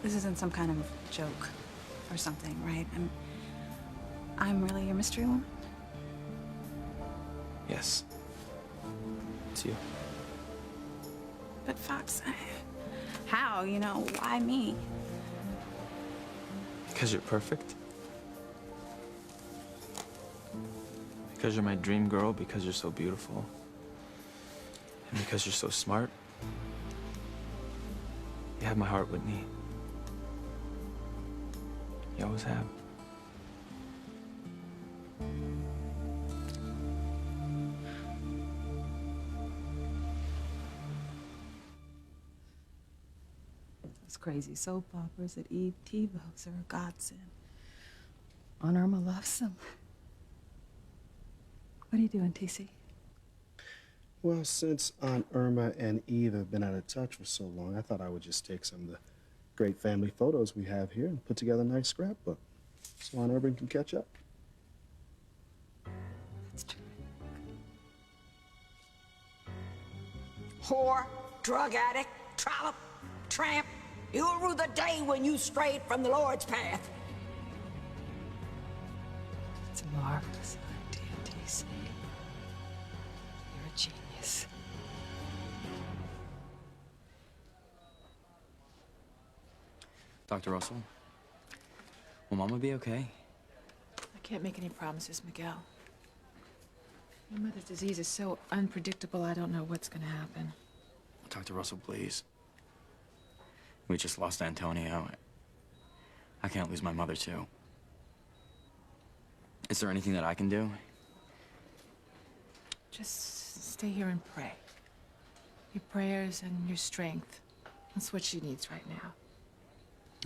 This isn't some kind of joke or something, right? I'm really your mystery woman? Yes. It's you. But Fox, how? You know, why me? Because you're perfect. Because you're my dream girl, because you're so beautiful. And because you're so smart. You have my heart, Whitney. You always have. Those crazy soap operas at Eve TiVo's are a godsend. Aunt Irma loves them. What are you doing, TC? Well, since Aunt Irma and Eve have been out of touch for so long, I thought I would just take some of the great family photos we have here and put together a nice scrapbook so Aunt Irma can catch up. That's true. Whore, drug addict, trollop, tramp. You'll rue the day when you strayed from the Lord's path. It's a marvelous idea, TC. You're a genius. Dr. Russell, will Mama be okay? I can't make any promises, Miguel. Your mother's disease is so unpredictable, I don't know what's gonna happen. Dr. Russell, please. We just lost Antonio. I can't lose my mother, too. Is there anything that I can do? Just stay here and pray. Your prayers and your strength. That's what she needs right now.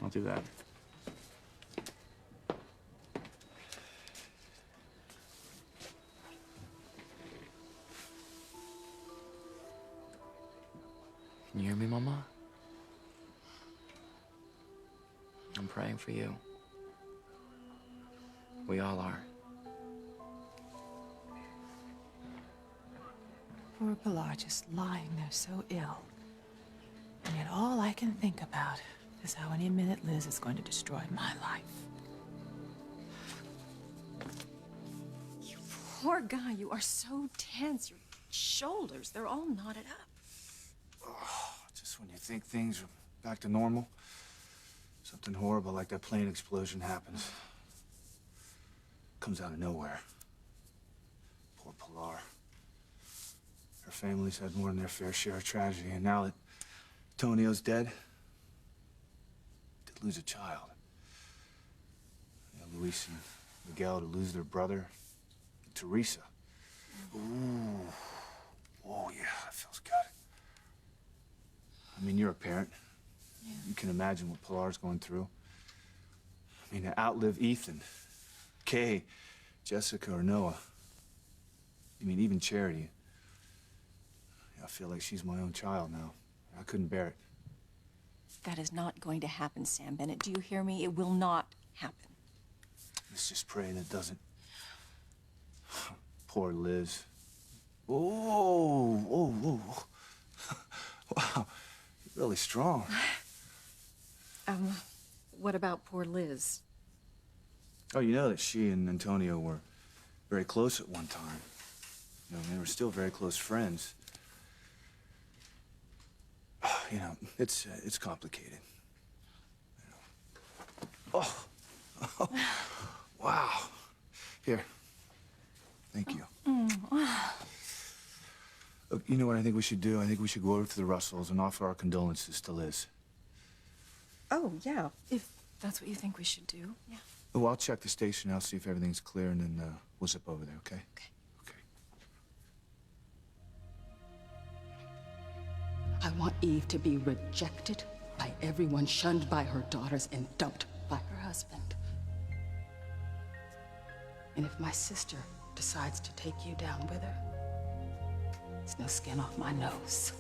I'll do that. Can you hear me, Mama? I'm praying for you. We all are. Poor Pilar just lying there so ill. And yet all I can think about is how any minute Liz is going to destroy my life. You poor guy, you are so tense. Your shoulders, they're all knotted up. Oh, just when you think things are back to normal, something horrible like that plane explosion happens. Comes out of nowhere. Poor Pilar. Her family's had more than their fair share of tragedy, and now that Antonio's dead, to lose a child. Yeah, Luis and Miguel to lose their brother, Teresa. Ooh. Oh, yeah, that feels good. I mean, you're a parent. Yeah. You can imagine what Pilar's going through. I mean, to outlive Ethan, Kay, Jessica, or Noah. I mean, even Charity. I feel like she's my own child now. I couldn't bear it. That is not going to happen, Sam Bennett. Do you hear me? It will not happen. Let's just pray that doesn't. Poor Liz. Oh. Wow, you're really strong. What about poor Liz? Oh, you know that she and Antonio were very close at one time. You know, they were still very close friends. You know, it's complicated. You know. Oh, wow. Here, thank you. Look, you know what I think we should do? I think we should go over to the Russells and offer our condolences to Liz. Oh, yeah. If that's what you think we should do, yeah. Oh, I'll check the station. I'll see if everything's clear, and then we'll zip over there, okay? Okay. I want Eve to be rejected by everyone, shunned by her daughters, and dumped by her husband. And if my sister decides to take you down with her, there's no skin off my nose.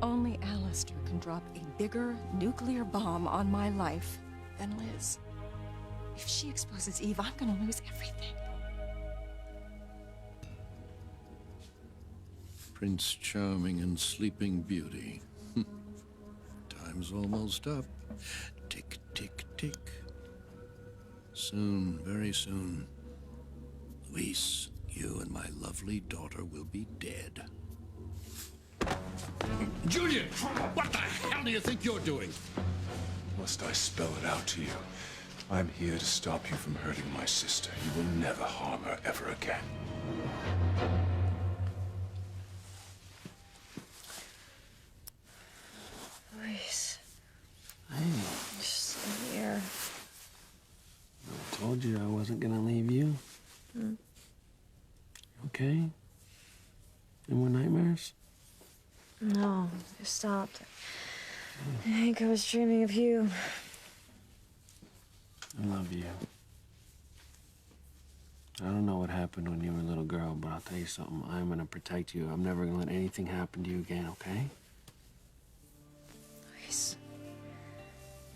Only Alistair can drop a bigger nuclear bomb on my life than Liz. If she exposes Eve, I'm gonna lose everything. Prince Charming and Sleeping Beauty. Time Time's almost up. Tick, tick, tick. Soon, very soon, Luis, you and my lovely daughter will be dead. Julian! What the hell do you think you're doing? Must I spell it out to you? I'm here to stop you from hurting my sister. You will never harm her ever again. Luis. Hey. Just here. I told you I wasn't gonna leave you. Okay? Any more nightmares? No, I stopped. I think I was dreaming of you. I love you. I don't know what happened when you were a little girl, but I'll tell you something. I'm gonna protect you. I'm never gonna let anything happen to you again, okay? Luis,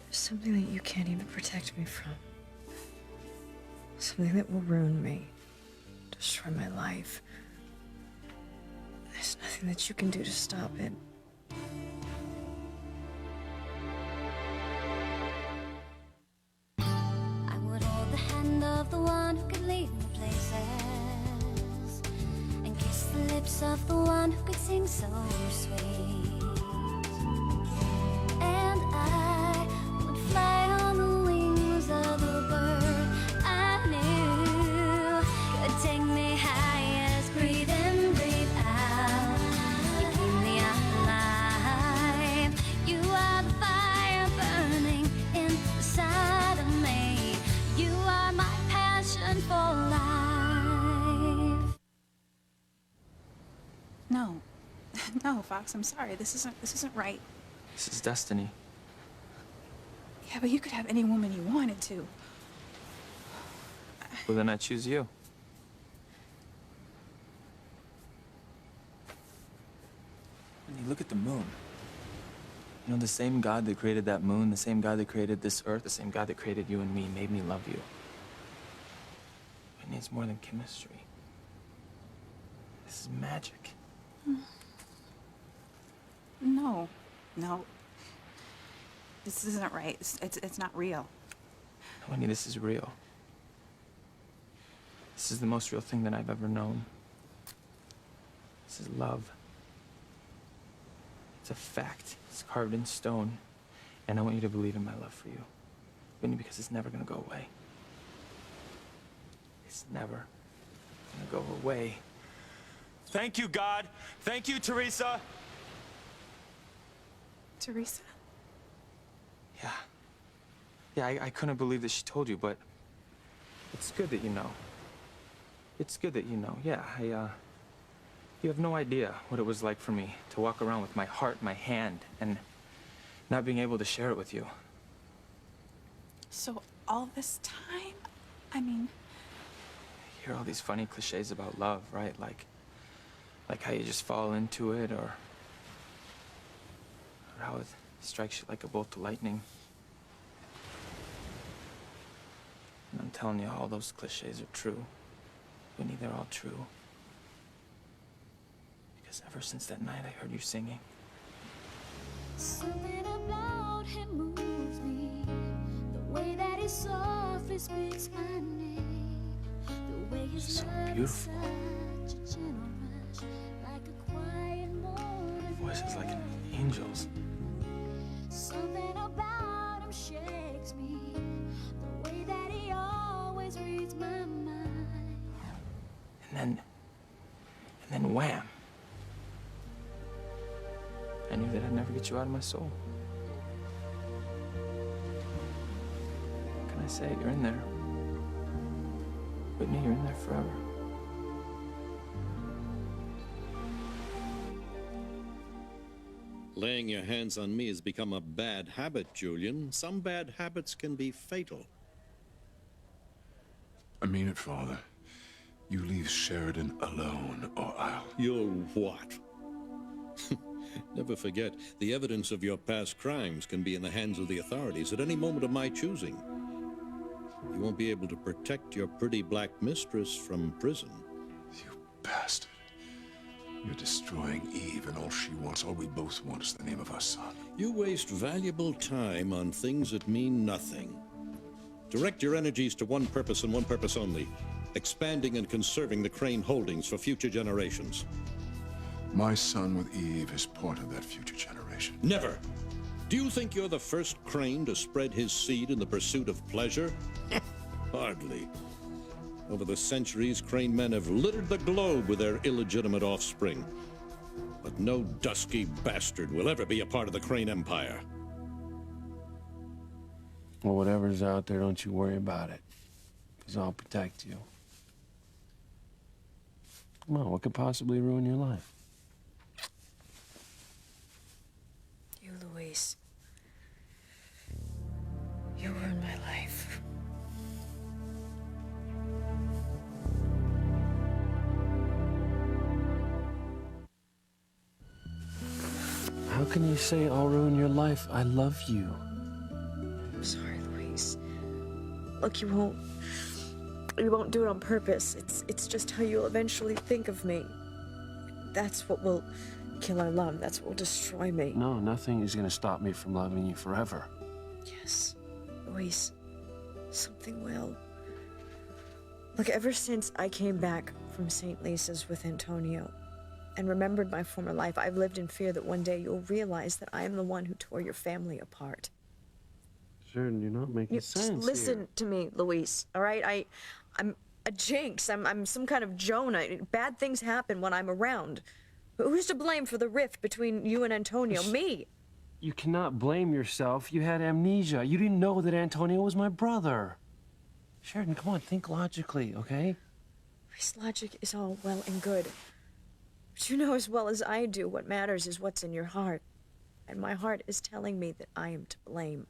there's something that you can't even protect me from. Something that will ruin me, destroy my life. There's nothing that you can do to stop it. I would hold the hand of the one who could lead me places, and kiss the lips of the one who could sing so sweet. And I would fly on the wings of a bird I knew could take me high as breathe in, breathe out. You keep me alive. You are the fire burning inside of me. You are my passion for life. No. No, Fox, I'm sorry. This isn't right. This is destiny. Yeah, but you could have any woman you wanted to. Well, then I choose you. When you look at the moon, you know, the same God that created that moon, the same God that created this earth, the same God that created you and me, made me love you. It needs more than chemistry. This is magic. No. No. This isn't right. It's not real. Winnie, this is real. This is the most real thing that I've ever known. This is love. It's a fact. It's carved in stone. And I want you to believe in my love for you. Winnie, because it's never gonna go away. It's never gonna go away. Thank you, God. Thank you, Teresa. Teresa? Yeah. Yeah, I couldn't believe that she told you, but it's good that you know. It's good that you know. Yeah, you have no idea what it was like for me to walk around with my heart in my hand and not being able to share it with you. So all this time? I mean... You hear all these funny cliches about love, right? Like how you just fall into it, or how it strikes you like a bolt of lightning. And I'm telling you, all those cliches are true. Winnie, they're all true. Because ever since that night I heard you singing. Something about him moves me, the way that he softly speaks my name, the way his So love is beautiful. such a gentle rush, like a quiet morning Voice is like an angel's. Something about him shakes me, the way that he always reads my mind. And then wham! I knew that I'd never get you out of my soul. Can I say it? You're in there. Whitney, you're in there forever. Laying your hands on me has become a bad habit, Julian. Some bad habits can be fatal. I mean it, Father. You leave Sheridan alone, or I'll... You'll what? Never forget, the evidence of your past crimes can be in the hands of the authorities at any moment of my choosing. You won't be able to protect your pretty black mistress from prison. You bastard. You're destroying Eve, and all she wants, all we both want, is the name of our son. You waste valuable time on things that mean nothing. Direct your energies to one purpose and one purpose only: expanding and conserving the Crane holdings for future generations. My son with Eve is part of that future generation. Never! Do you think you're the first Crane to spread his seed in the pursuit of pleasure? Hardly. Over the centuries, Crane men have littered the globe with their illegitimate offspring. But no dusky bastard will ever be a part of the Crane Empire. Well, whatever's out there, don't you worry about it. Because I'll protect you. Come on, what could possibly ruin your life? You, Luis. You ruined my life. How can you say I'll ruin your life? I love you. I'm sorry, Luis. Look, you won't do it on purpose. It's just how you'll eventually think of me. That's what will kill our love. That's what will destroy me. No, nothing is gonna stop me from loving you forever. Yes, Luis. Something will. Look, ever since I came back from St. Lisa's with Antonio and remembered my former life, I've lived in fear that one day you'll realize that I am the one who tore your family apart. Sheridan, you're not making sense Just listen here. to me, Luis, all right? I'm a jinx. I'm some kind of Jonah. Bad things happen when I'm around. Who's to blame for the rift between you and Antonio? Me. You cannot blame yourself. You had amnesia. You didn't know that Antonio was my brother. Sheridan, come on, think logically, okay? Luis, logic is all well and good. But you know as well as I do what matters is what's in your heart. And my heart is telling me that I am to blame.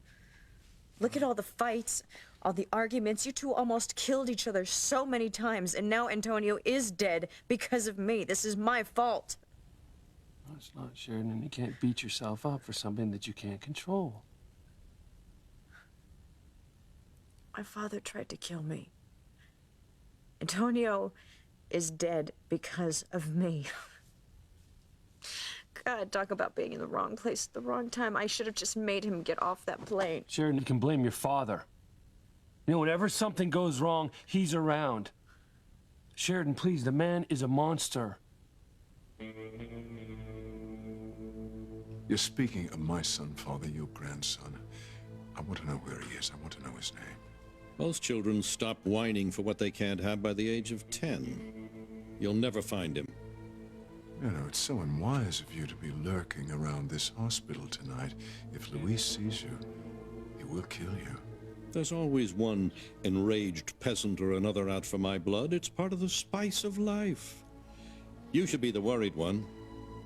Look at all the fights, all the arguments. You two almost killed each other so many times, and now Antonio is dead because of me. This is my fault. No, it's not, Sheridan. You can't beat yourself up for something that you can't control. My father tried to kill me. Antonio is dead because of me. God, talk about being in the wrong place at the wrong time. I should have just made him get off that plane. Sheridan, you can blame your father. You know, whenever something goes wrong, he's around. Sheridan, please, the man is a monster. You're speaking of my son, Father, your grandson. I want to know where he is. I want to know his name. Most children stop whining for what they can't have by the age of 10. You'll never find him. You know, it's so unwise of you to be lurking around this hospital tonight. If Luis sees you, he will kill you. There's always one enraged peasant or another out for my blood. It's part of the spice of life. You should be the worried one.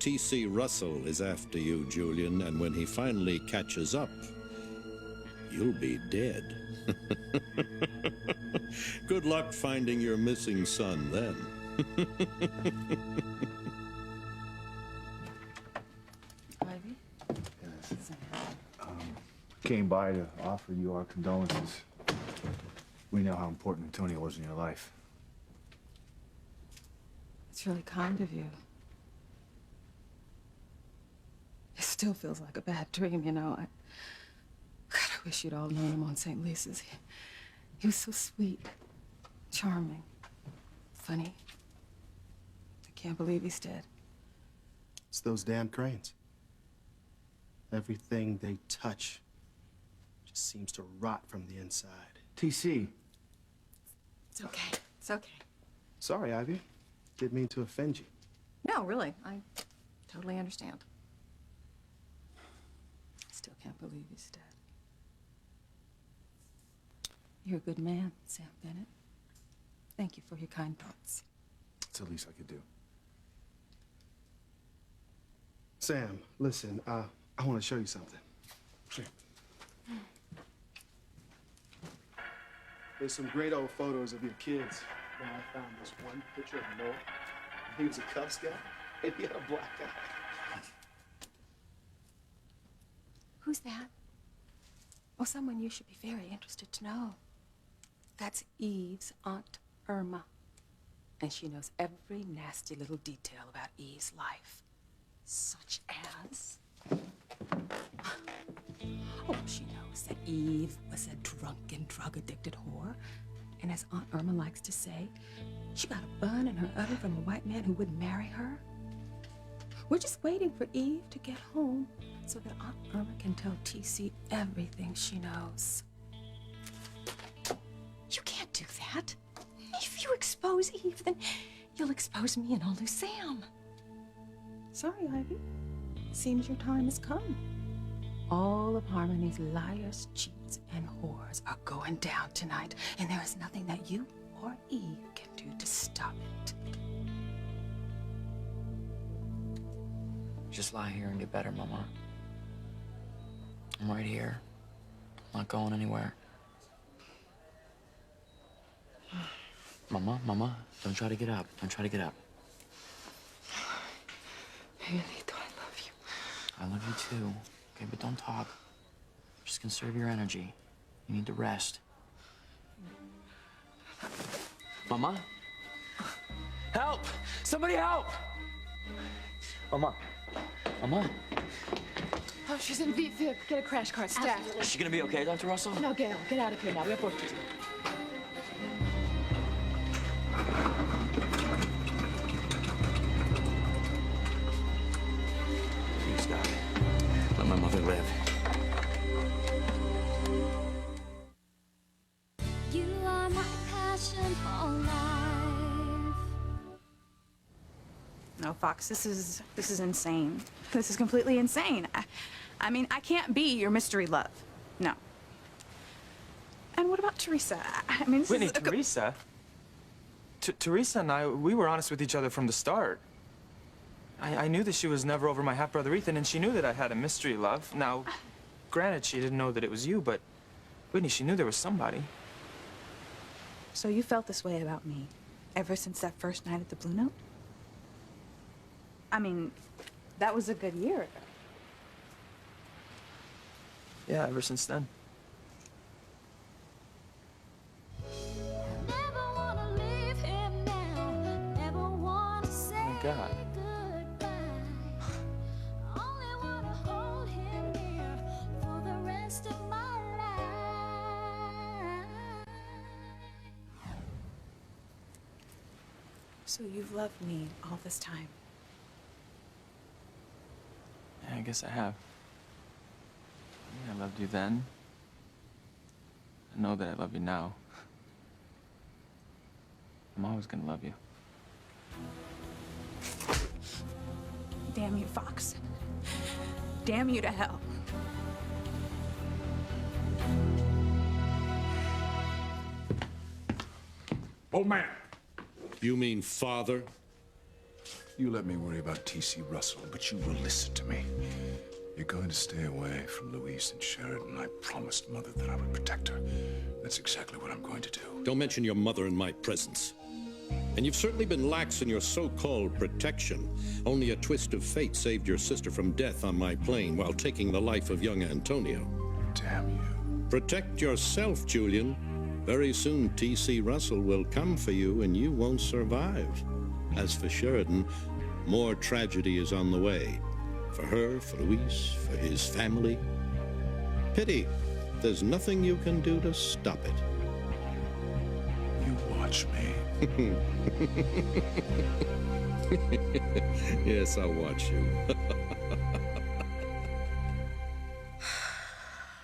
T.C. Russell is after you, Julian, and when he finally catches up, you'll be dead. Good luck finding your missing son then. Ivy? Yes. Came by to offer you our condolences. We know how important Antonio was in your life. It's really kind of you. It still feels like a bad dream, you know. God, I wish you'd all known him on St. Lisa's. He was so sweet, charming, funny. I can't believe he's dead. It's those damn Cranes. Everything they touch just seems to rot from the inside. TC. It's okay. It's okay. Sorry, Ivy. Didn't mean to offend you. No, really. I totally understand. I still can't believe he's dead. You're a good man, Sam Bennett. Thank you for your kind thoughts. It's the least I could do. Sam, listen, I want to show you something. Here. There's some great old photos of your kids. Now I found this one picture of Noah. He was a Cub Scout, and he had a black eye. Who's that? Oh, someone you should be very interested to know. That's Eve's Aunt Irma. And she knows every nasty little detail about Eve's life. Such as... Oh, she knows that Eve was a drunken, drug-addicted whore. And as Aunt Irma likes to say, she got a bun in her oven from a white man who wouldn't marry her. We're just waiting for Eve to get home so that Aunt Irma can tell TC everything she knows. You can't do that. If you expose Eve, then you'll expose me and old Sam. Sorry, Ivy. Seems your time has come. All of Harmony's liars, cheats, and whores are going down tonight, and there is nothing that you or Eve can do to stop it. Just lie here and get better, Mama. I'm right here. I'm not going anywhere. Mama, don't try to get up. Don't try to get up. Angelito, I love you. I love you too. Okay, but don't talk. Just conserve your energy. You need to rest. Mama? Help! Somebody help! Mama. Mama. Oh, she's in VFib. Get a crash cart, staff. Is she gonna be okay, Dr. Russell? No, Gail, get out of here now. We have work to do. Please, God. Let my mother live. You are my passion for life. No, Fox, this is insane. This is completely insane. I mean, I can't be your mystery love. No. And what about Teresa? I mean, this Whitney, is Teresa? Teresa and I, we were honest with each other from the start. I knew that she was never over my half-brother Ethan, and she knew that I had a mystery love. Now, granted, she didn't know that it was you, but Whitney, she knew there was somebody. So you felt this way about me ever since that first night at the Blue Note? I mean, that was a good year ago. Yeah, ever since then. Never wanna leave him now. Never wanna say Oh my God. goodbye. Only wanna hold him near for the rest of my life. So you've loved me all this time. Yeah, I guess I have. I loved you then. I know that I love you now. I'm always gonna love you. Damn you, Fox. Damn you to hell. Old man. You mean father? You let me worry about T.C. Russell, but you will listen to me. You're going to stay away from Louise and Sheridan. I promised Mother that I would protect her. That's exactly what I'm going to do. Don't mention your mother in my presence. And you've certainly been lax in your so-called protection. Only a twist of fate saved your sister from death on my plane while taking the life of young Antonio. Damn you. Protect yourself, Julian. Very soon, T.C. Russell will come for you and you won't survive. As for Sheridan, more tragedy is on the way. For her, for Luis, for his family. Pity, there's nothing you can do to stop it. You watch me. Yes, I'll watch you.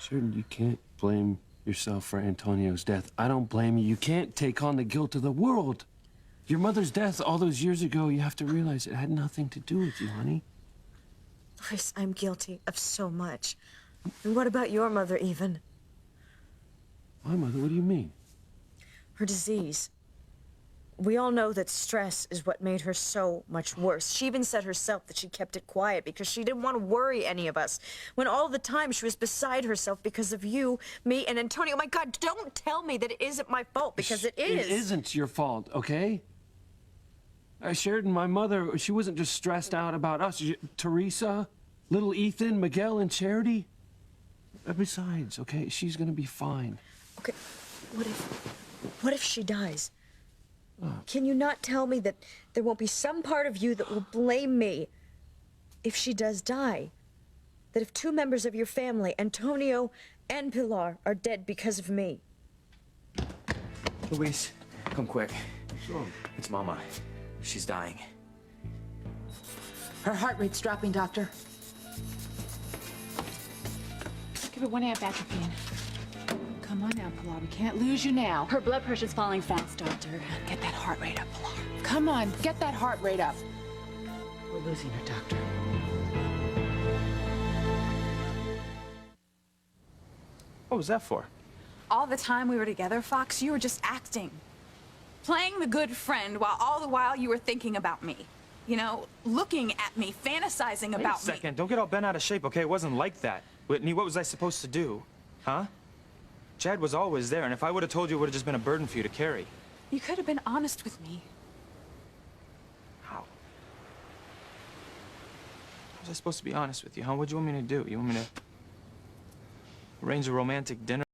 Sheridan, you can't blame yourself for Antonio's death. I don't blame you. You can't take on the guilt of the world. Your mother's death all those years ago, you have to realize it had nothing to do with you, honey. Luis, I'm guilty of so much. And what about your mother, even? My mother? What do you mean? Her disease. We all know that stress is what made her so much worse. She even said herself that she kept it quiet because she didn't want to worry any of us. When all the time she was beside herself because of you, me, and Antonio. My God, don't tell me that it isn't my fault, because it is. It isn't your fault, okay? Sheridan, my mother, she wasn't just stressed out about us. Teresa, little Ethan, Miguel, and Charity. Besides, okay, she's gonna be fine. Okay, what if she dies? Can you not tell me that there won't be some part of you that will blame me if she does die? That if 2 members of your family, Antonio and Pilar, are dead because of me? Luis, come quick. Sure. It's Mama. She's dying. Her heart rate's dropping, Doctor. Give it 1 amp atropine. Come on now, Pilar. We can't lose you now. Her blood pressure's falling fast, Doctor. Get that heart rate up, Pilar. Come on, get that heart rate up. We're losing her, Doctor. What was that for? All the time we were together, Fox, you were just acting. Playing the good friend while all the while you were thinking about me. You know, looking at me, fantasizing Wait about a second. Don't get all bent out of shape, okay? It wasn't like that. Whitney, what was I supposed to do? Huh? Chad was always there, and if I would have told you, it would have just been a burden for you to carry. me. You could have been honest with me. How? How was I supposed to be honest with you, huh? What do you want me to do? You want me to arrange a romantic dinner?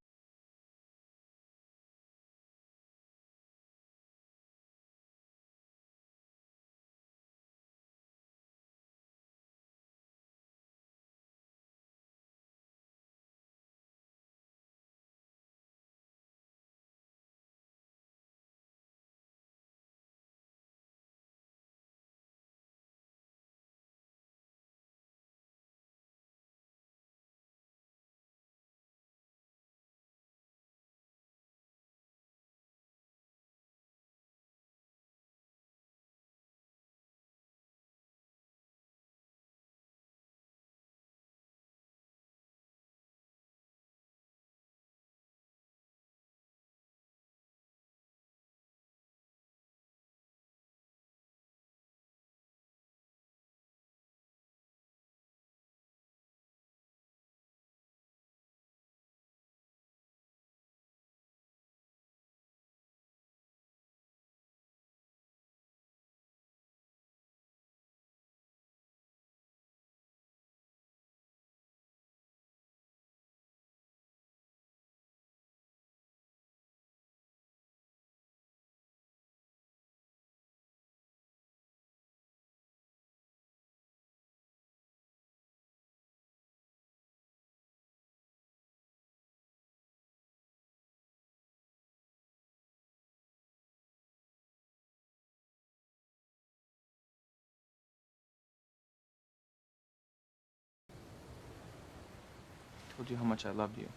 I told you how much I loved you.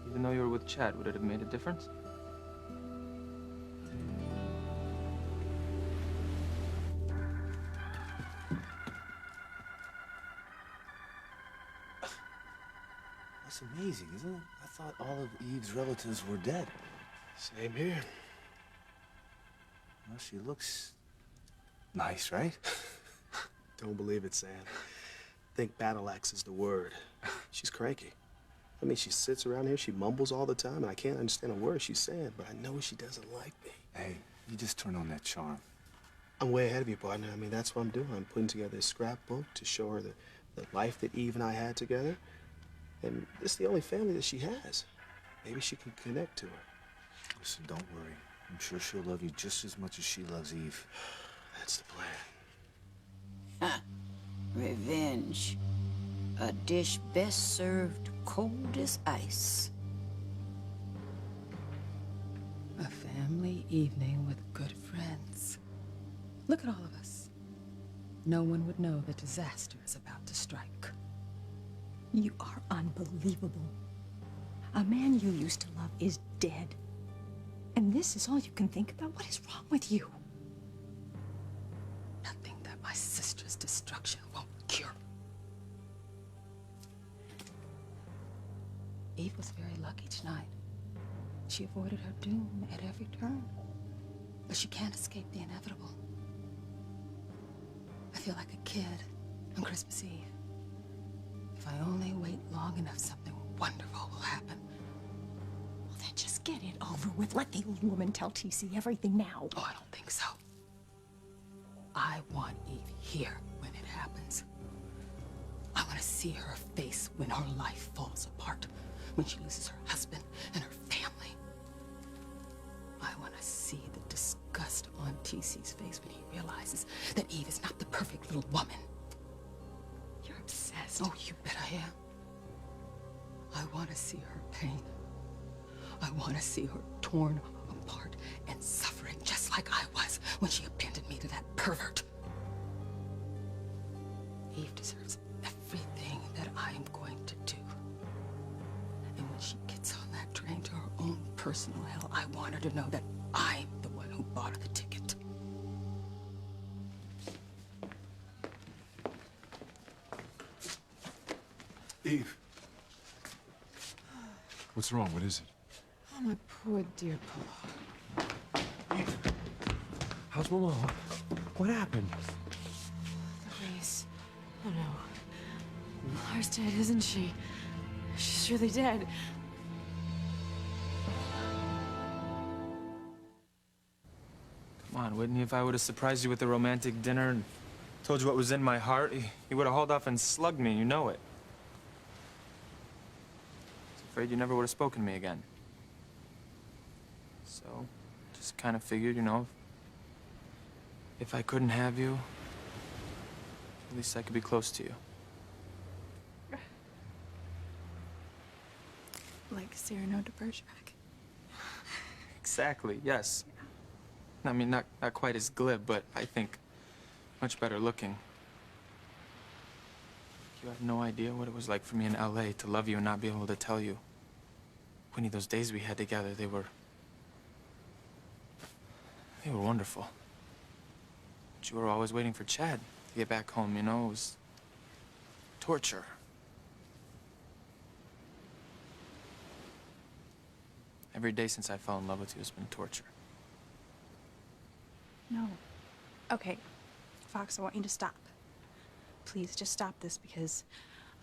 Even though you were with Chad, would it have made a difference? That's amazing, isn't it? I thought all of Eve's relatives were dead. Same here. Well, she looks nice, right? Don't believe it, Sam. Think battle axe is the word. She's cranky. I mean, she sits around here, she mumbles all the time, and I can't understand a word she's saying, but I know she doesn't like me. Hey, you just turn on that charm. I'm way ahead of you, partner. I mean, that's what I'm doing. I'm putting together a scrapbook to show her the life that Eve and I had together. And it's the only family that she has. Maybe she can connect to her. Listen, don't worry. I'm sure she'll love you just as much as she loves Eve. That's the plan. Revenge. A dish best served cold as ice. A family evening with good friends. Look at all of us. No one would know the disaster is about to strike. You are unbelievable. A man you used to love is dead. And this is all you can think about? What is wrong with you? Nothing that my sister's destruction won't cure. Eve was very lucky tonight. She avoided her doom at every turn. But she can't escape the inevitable. I feel like a kid on Christmas Eve. If I only wait long enough, something wonderful will happen. Well, then just get it over with. Let the old woman tell TC everything now. Oh, I don't think so. I want Eve here when it happens. I want to see her face when her life falls apart, when she loses her husband and her family. TC's face when he realizes that Eve is not the perfect little woman. You're obsessed. Oh, you bet I am. I want to see her pain. I want to see her torn apart and suffering just like I was when she abandoned me to that pervert. Eve deserves everything that I am going to do. And when she gets on that train to her own personal hell, I want her to know that I'm the one who bought her the ticket. Eve. What's wrong? What is it? Oh, my poor dear Pilar. How's Mama? What happened? Louise. Oh no. Pilar's dead, isn't she? She's really dead. Come on, Whitney, if I would have surprised you with a romantic dinner and told you what was in my heart, you would have hauled off and slugged me, you know it. I was afraid you never would have spoken to me again. So, just kind of figured, you know, if I couldn't have you, at least I could be close to you. Like Cyrano de Bergerac. Exactly, yes. I mean, not quite as glib, but I think much better looking. You have no idea what it was like for me in LA to love you and not be able to tell you. Winnie, those days we had together, they were wonderful. But you were always waiting for Chad to get back home, you know? It was torture. Every day since I fell in love with you has been torture. No. Okay, Fox, I want you to stop. Please, just stop this because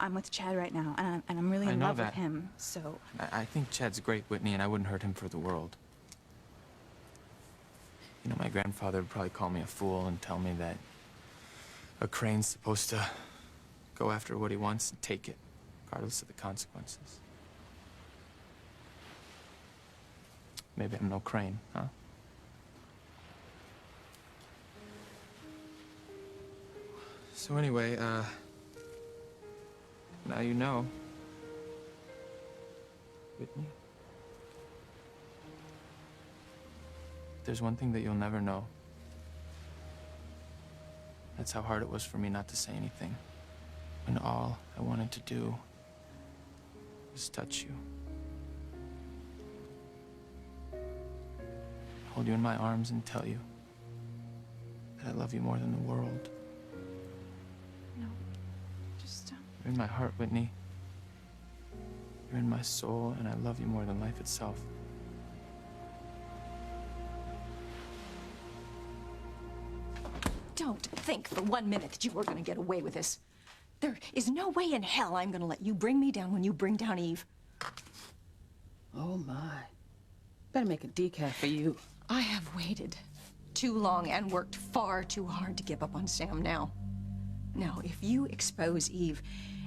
I'm with Chad right now, and I'm really I in know love with that. him, so... I think Chad's great, Whitney, and I wouldn't hurt him for the world. You know, my grandfather would probably call me a fool and tell me that a crane's supposed to go after what he wants and take it, regardless of the consequences. Maybe I'm no crane, huh? So anyway, now you know. Whitney? There's one thing that you'll never know. That's how hard it was for me not to say anything, when all I wanted to do was touch you. Hold you in my arms and tell you that I love you more than the world. No, just... You're in my heart, Whitney. You're in my soul, and I love you more than life itself. Don't think for 1 minute that you were gonna get away with this. There is no way in hell I'm gonna let you bring me down when you bring down Eve. Oh, my. Better make a decaf for you. I have waited too long and worked far too hard to give up on Sam now. Now, if you expose Eve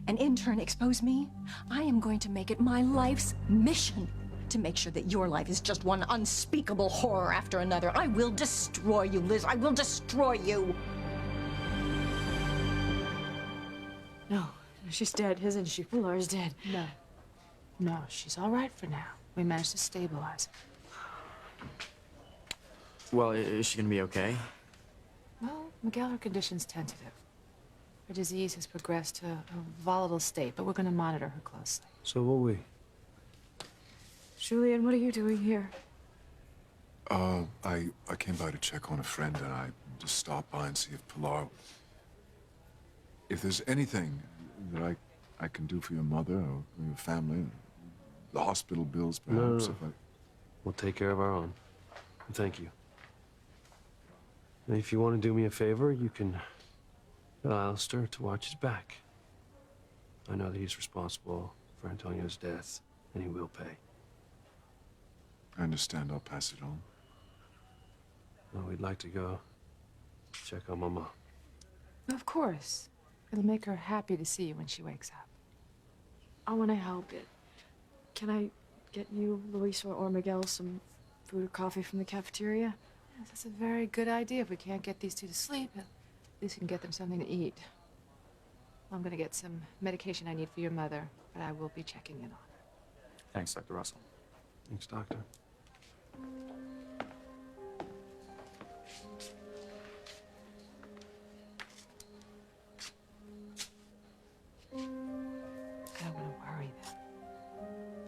and in turn expose me, I am going to make it my life's mission to make sure that your life is just one unspeakable horror after another. I will destroy you, Liz. I will destroy you. No, she's dead, isn't she? Pilar's dead. No. No, she's all right for now. We managed to stabilize her. Well, is she gonna be okay? Well, Miguel, her condition's tentative. Her disease has progressed to a volatile state, but we're gonna monitor her closely. So will we. Julian, what are you doing here? I came by to check on a friend, and I just stopped by and see if Pilar... If there's anything that I can do for your mother or your family, the hospital bills, perhaps, No. if I... We'll take care of our own. Thank you. And if you want to do me a favor, you can tell Alistair to watch his back. I know that he's responsible for Antonio's death, and he will pay. I understand. I'll pass it on. Well, we'd like to go check on Mama. Of course. It'll make her happy to see you when she wakes up. I want to help it. Can I get you, Luis, or Miguel some food or coffee from the cafeteria? Yes, that's a very good idea. If we can't get these two to sleep, at least we can get them something to eat. I'm gonna get some medication I need for your mother, but I will be checking in on her. Thanks, Dr. Russell. Thanks, Doctor. I don't want to worry them,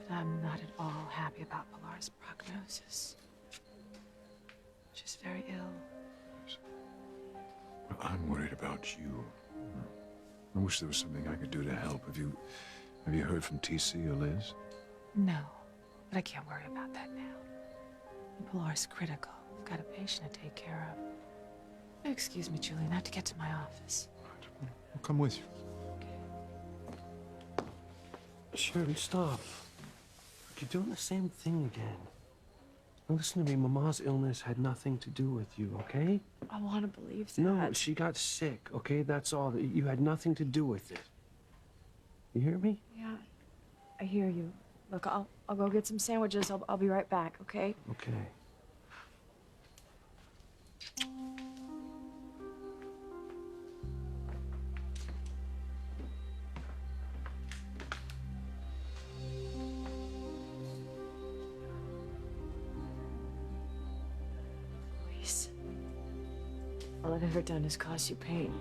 but I'm not at all happy about Pilar's prognosis. She's very ill. Well, I'm worried about you. I wish there was something I could do to help. Have you heard from TC or Liz? No, but I can't worry about that now. And Pilar's critical. I've got a patient to take care of. Excuse me, Julian, I have to get to my office. I'll come with you. Sheridan, stop. You're doing the same thing again. Now listen to me, Mama's illness had nothing to do with you, okay? I want to believe that. No, she got sick, okay? That's all. You had nothing to do with it. You hear me? Yeah, I hear you. Look, I'll go get some sandwiches. I'll be right back, okay? Okay. Luis, all I've ever done is cause you pain.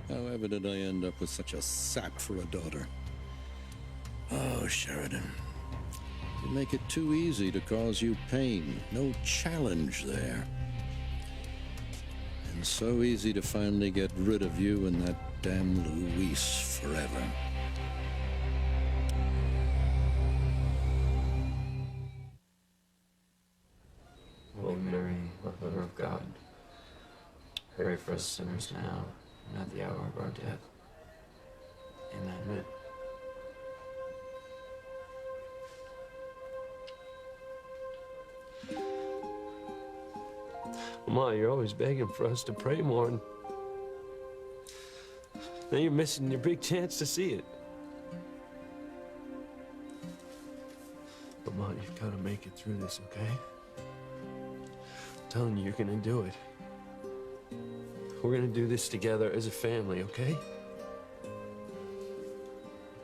However did I end up with such a sap for a daughter? Oh, Sheridan. You make it too easy to cause you pain. No challenge there. And so easy to finally get rid of you and that damn Luis forever. Holy Mary, Mother of God, pray for us sinners now and at the hour of our death. Amen. Mama, you're always begging for us to pray more, and now you're missing your big chance to see it. But Ma, you've got to make it through this, okay? I'm telling you, you're gonna do it. We're gonna do this together as a family, okay? I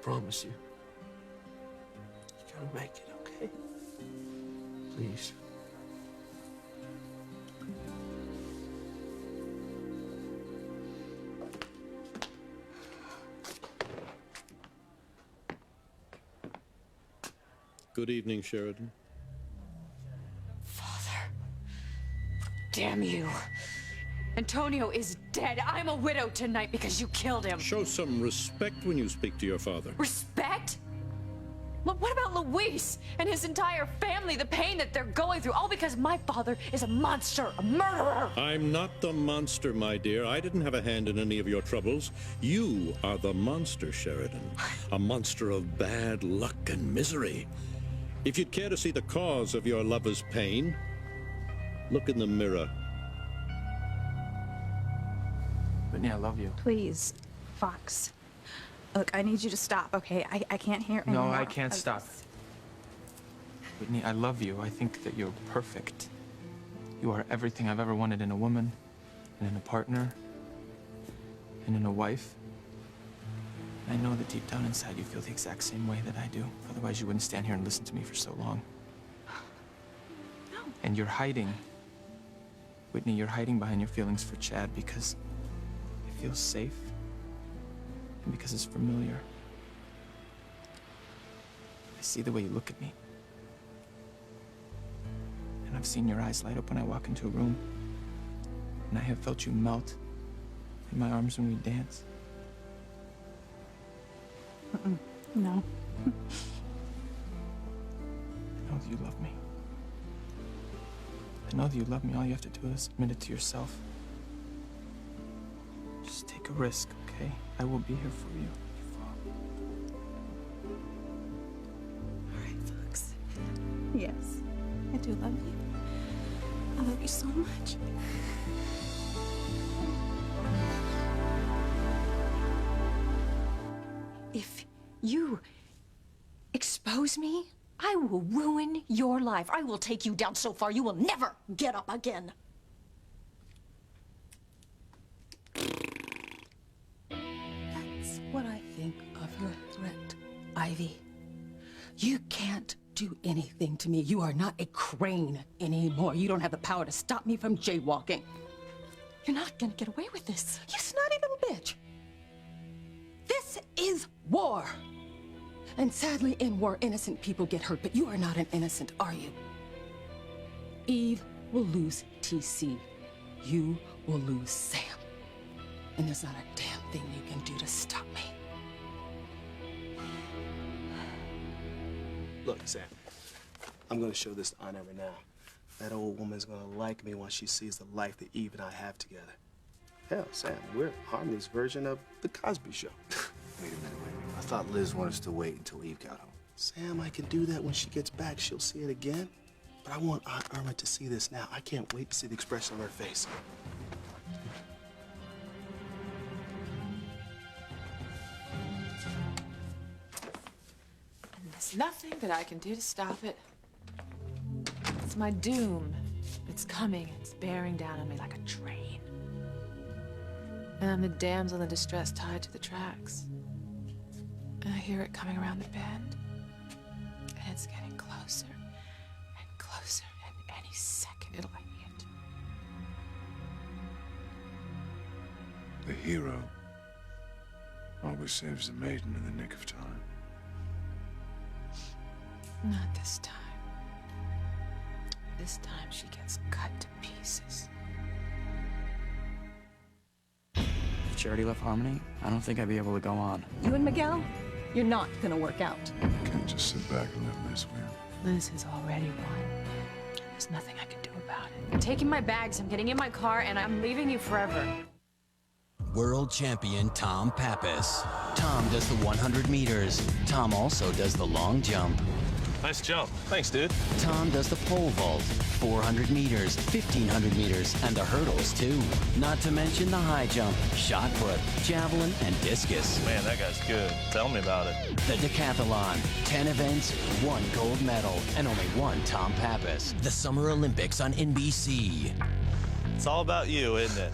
promise you. You gotta make it, okay? Please. Good evening, Sheridan. Damn you. Antonio is dead. I'm a widow tonight because you killed him. Show some respect when you speak to your father. Respect? What about Luis and his entire family, the pain that they're going through, all because my father is a monster, a murderer? I'm not the monster, my dear. I didn't have a hand in any of your troubles. You are the monster, Sheridan. A monster of bad luck and misery. If you'd care to see the cause of your lover's pain, look in the mirror. Whitney, I love you. Please, Fox. Look, I need you to stop, okay? I can't hear anymore. No, I can't stop. Whitney, I love you. I think that you're perfect. You are everything I've ever wanted in a woman, and in a partner, and in a wife. I know that deep down inside you feel the exact same way that I do. Otherwise, you wouldn't stand here and listen to me for so long. No. And you're hiding. Whitney, you're hiding behind your feelings for Chad because it feels safe. And because it's familiar. I see the way you look at me. And I've seen your eyes light up when I walk into a room. And I have felt you melt in my arms when we dance. No. I know that you love me. I know that you love me. All you have to do is admit it to yourself. Just take a risk, okay? I will be here for you. All right, Fox. Yes, I do love you. I love you so much. If you expose me, I will ruin your life. I will take you down so far you will never get up again. That's what I think of your threat, Ivy. You can't do anything to me. You are not a Crane anymore. You don't have the power to stop me from jaywalking. You're not gonna get away with this. You snotty little bitch. This is war. And sadly, in war, innocent people get hurt, but you are not an innocent, are you? Eve will lose TC. You will lose Sam. And there's not a damn thing you can do to stop me. Look, Sam, I'm gonna show this to Aunt Emma now. That old woman's gonna like me once she sees the life that Eve and I have together. Hell, Sam, we're Harmony's version of The Cosby Show. Wait a minute. I thought Liz wanted us to wait until Eve got home. Sam, I can do that when she gets back. She'll see it again. But I want Aunt Irma to see this now. I can't wait to see the expression on her face. And there's nothing that I can do to stop it. It's my doom. It's coming. It's bearing down on me like a train. And I'm the damsel in distress tied to the tracks. And I hear it coming around the bend. And it's getting closer and closer, and any second it'll hit. The hero always saves the maiden in the nick of time. Not this time. This time she gets cut to pieces. If Charity left Harmony, I don't think I'd be able to go on. You and Miguel, you're not gonna work out. You can't just sit back and let Liz win. Liz has already won. There's nothing I can do about it. I'm taking my bags, I'm getting in my car, and I'm leaving you forever. World champion Tom Pappas. Tom does the 100 meters. Tom also does the long jump. Nice jump. Thanks, dude. Tom does the pole vault, 400 meters, 1500 meters, and the hurdles too. Not to mention the high jump, shot put, javelin, and discus. Man, that guy's good. Tell me about it. The decathlon, 10 events, 1 gold medal, and only 1 Tom Pappas. The Summer Olympics on NBC. It's all about you, isn't it?